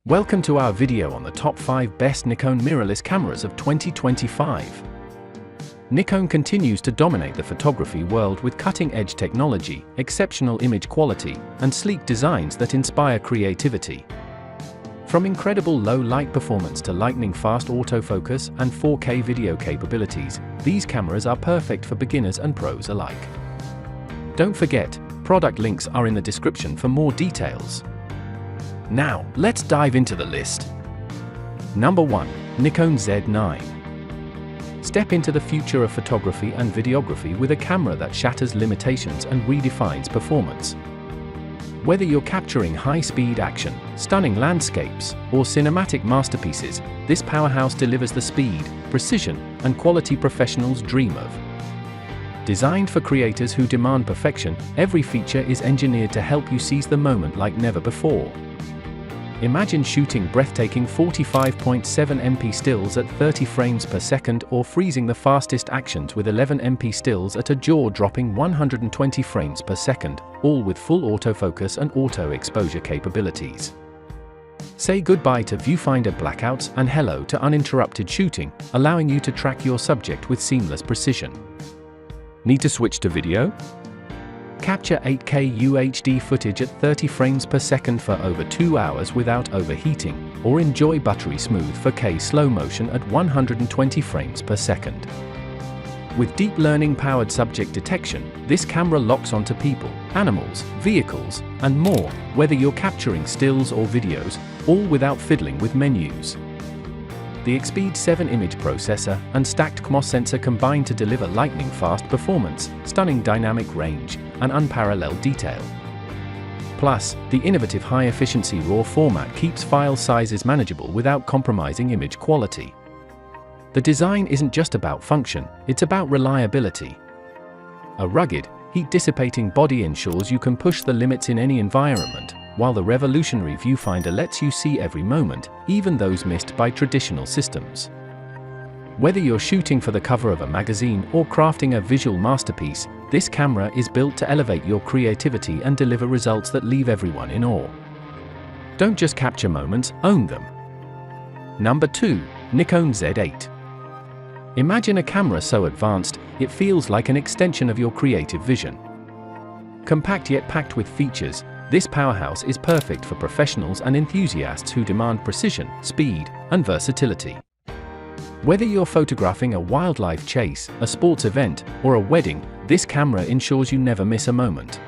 Welcome to our video on the top 5 best Nikon mirrorless cameras of 2025. Nikon continues to dominate the photography world with cutting-edge technology, exceptional image quality, and sleek designs that inspire creativity. From incredible low-light performance to lightning-fast autofocus and 4K video capabilities, these cameras are perfect for beginners and pros alike. Don't forget, product links are in the description for more details. Now, let's dive into the list. Number 1. Nikon Z9. Step into the future of photography and videography with a camera that shatters limitations and redefines performance. Whether you're capturing high-speed action, stunning landscapes, or cinematic masterpieces, this powerhouse delivers the speed, precision, and quality professionals dream of. Designed for creators who demand perfection, every feature is engineered to help you seize the moment like never before. Imagine shooting breathtaking 45.7 MP stills at 30 frames per second or freezing the fastest actions with 11 MP stills at a jaw-dropping 120 frames per second, all with full autofocus and auto-exposure capabilities. Say goodbye to viewfinder blackouts and hello to uninterrupted shooting, allowing you to track your subject with seamless precision. Need to switch to video? Capture 8K UHD footage at 30 frames per second for over 2 hours without overheating, or enjoy buttery smooth 4K slow motion at 120 frames per second. With deep learning-powered subject detection, this camera locks onto people, animals, vehicles, and more, whether you're capturing stills or videos, all without fiddling with menus. The Expeed 7 image processor and stacked CMOS sensor combine to deliver lightning-fast performance, stunning dynamic range, and unparalleled detail. Plus, the innovative high-efficiency RAW format keeps file sizes manageable without compromising image quality. The design isn't just about function, it's about reliability. A rugged, heat-dissipating body ensures you can push the limits in any environment, while the revolutionary viewfinder lets you see every moment, even those missed by traditional systems. Whether you're shooting for the cover of a magazine or crafting a visual masterpiece, this camera is built to elevate your creativity and deliver results that leave everyone in awe. Don't just capture moments, own them. Number 2. Nikon Z8. Imagine a camera so advanced, it feels like an extension of your creative vision. Compact yet packed with features, this powerhouse is perfect for professionals and enthusiasts who demand precision, speed, and versatility. Whether you're photographing a wildlife chase, a sports event, or a wedding, this camera ensures you never miss a moment.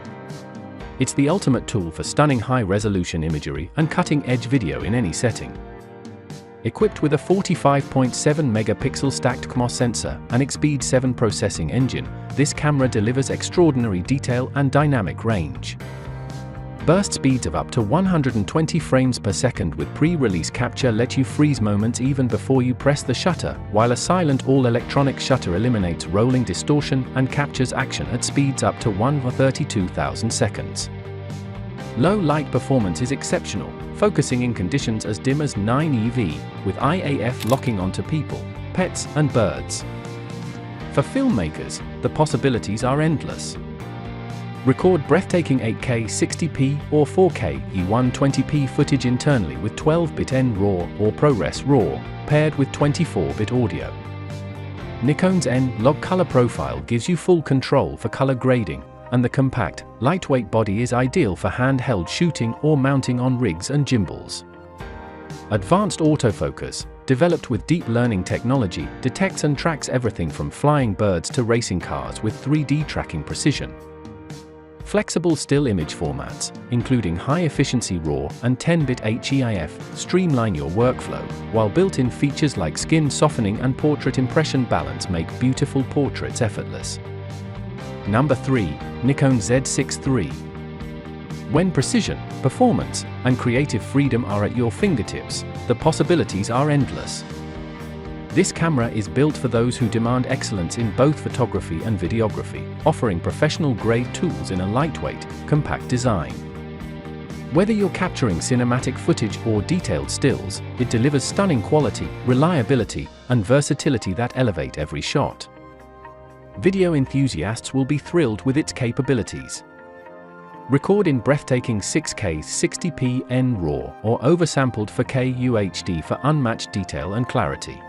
It's the ultimate tool for stunning high-resolution imagery and cutting-edge video in any setting. Equipped with a 45.7 megapixel stacked CMOS sensor and Expeed 7 processing engine, this camera delivers extraordinary detail and dynamic range. Burst speeds of up to 120 frames per second with pre-release capture let you freeze moments even before you press the shutter, while a silent all-electronic shutter eliminates rolling distortion and captures action at speeds up to 1/32,000 seconds. Low light performance is exceptional, focusing in conditions as dim as 9 EV, with IAF locking onto people, pets, and birds. For filmmakers, the possibilities are endless. Record breathtaking 8K 60p or 4K E120p footage internally with 12-bit N-RAW or ProRes RAW, paired with 24-bit audio. Nikon's N-Log color profile gives you full control for color grading, and the compact, lightweight body is ideal for handheld shooting or mounting on rigs and gimbals. Advanced autofocus, developed with deep learning technology, detects and tracks everything from flying birds to racing cars with 3D tracking precision. Flexible still image formats, including high-efficiency RAW and 10-bit HEIF, streamline your workflow, while built-in features like skin softening and portrait impression balance make beautiful portraits effortless. Number 3. Nikon Z6 III. When precision, performance, and creative freedom are at your fingertips, the possibilities are endless. This camera is built for those who demand excellence in both photography and videography, offering professional-grade tools in a lightweight, compact design. Whether you're capturing cinematic footage or detailed stills, it delivers stunning quality, reliability, and versatility that elevate every shot. Video enthusiasts will be thrilled with its capabilities. Record in breathtaking 6K 60p N RAW or oversampled 4K UHD for unmatched detail and clarity.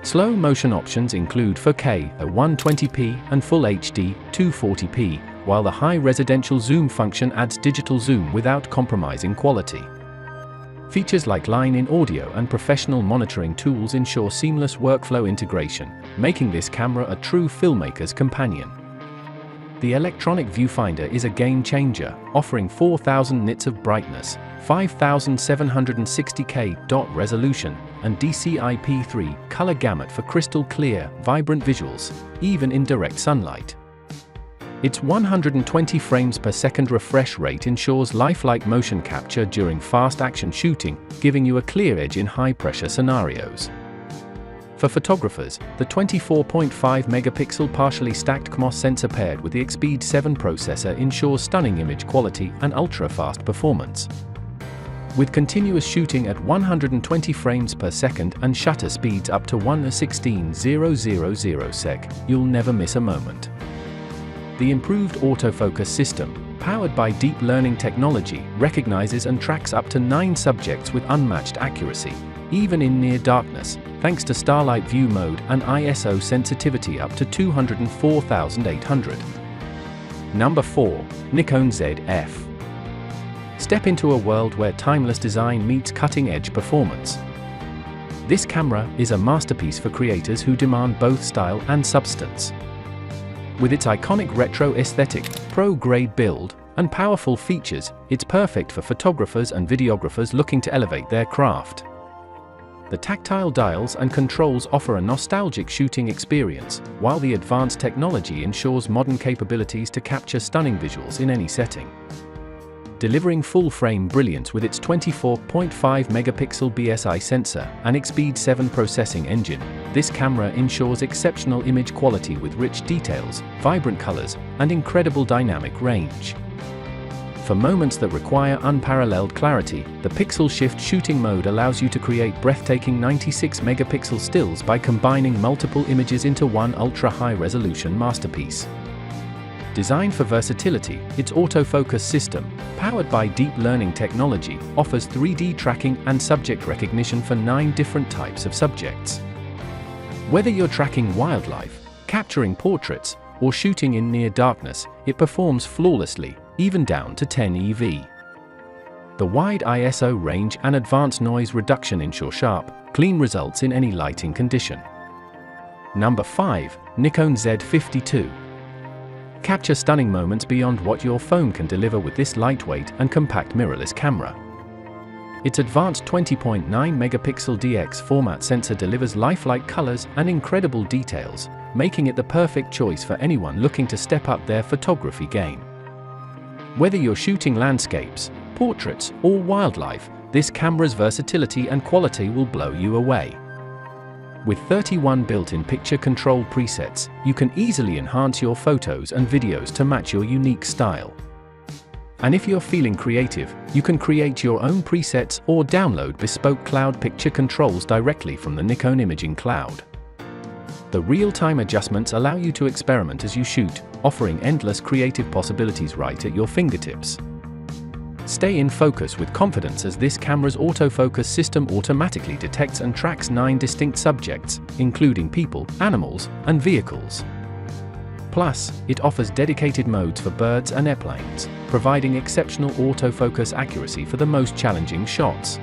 Slow motion options include 4K at 120p and Full HD 240p, while the high residential zoom function adds digital zoom without compromising quality. Features like line-in audio and professional monitoring tools ensure seamless workflow integration, making this camera a true filmmaker's companion. The electronic viewfinder is a game-changer, offering 4000 nits of brightness, 5760K dot resolution, and DCI-P3 color gamut for crystal clear, vibrant visuals, even in direct sunlight. Its 120 frames per second refresh rate ensures lifelike motion capture during fast action shooting, giving you a clear edge in high-pressure scenarios. For photographers, the 24.5 megapixel partially stacked CMOS sensor paired with the Expeed 7 processor ensures stunning image quality and ultra-fast performance. With continuous shooting at 120 frames per second and shutter speeds up to 1/16,000 sec, you'll never miss a moment. The improved autofocus system, powered by deep learning technology, recognizes and tracks up to 9 subjects with unmatched accuracy, even in near darkness, thanks to Starlight View Mode and ISO sensitivity up to 204,800. Number 4. Nikon ZF. Step into a world where timeless design meets cutting-edge performance. This camera is a masterpiece for creators who demand both style and substance. With its iconic retro aesthetic, pro-grade build, and powerful features, it's perfect for photographers and videographers looking to elevate their craft. The tactile dials and controls offer a nostalgic shooting experience, while the advanced technology ensures modern capabilities to capture stunning visuals in any setting. Delivering full-frame brilliance with its 24.5 megapixel BSI sensor and Expeed 7 processing engine, this camera ensures exceptional image quality with rich details, vibrant colors, and incredible dynamic range. For moments that require unparalleled clarity, the Pixel Shift shooting mode allows you to create breathtaking 96 megapixel stills by combining multiple images into one ultra-high-resolution masterpiece. Designed for versatility, its autofocus system, powered by deep learning technology, offers 3D tracking and subject recognition for 9 different types of subjects. Whether you're tracking wildlife, capturing portraits, or shooting in near darkness, it performs flawlessly, even down to 10 EV. The wide ISO range and advanced noise reduction ensure sharp, clean results in any lighting condition. Number 5. Nikon Z50 II. Capture stunning moments beyond what your phone can deliver with this lightweight and compact mirrorless camera. Its advanced 20.9 megapixel DX format sensor delivers lifelike colors and incredible details, making it the perfect choice for anyone looking to step up their photography game. Whether you're shooting landscapes, portraits, or wildlife, this camera's versatility and quality will blow you away. With 31 built-in picture control presets, you can easily enhance your photos and videos to match your unique style. And if you're feeling creative, you can create your own presets or download bespoke cloud picture controls directly from the Nikon Imaging Cloud. The real-time adjustments allow you to experiment as you shoot, offering endless creative possibilities right at your fingertips. Stay in focus with confidence as this camera's autofocus system automatically detects and tracks 9 distinct subjects, including people, animals, and vehicles. Plus, it offers dedicated modes for birds and airplanes, providing exceptional autofocus accuracy for the most challenging shots.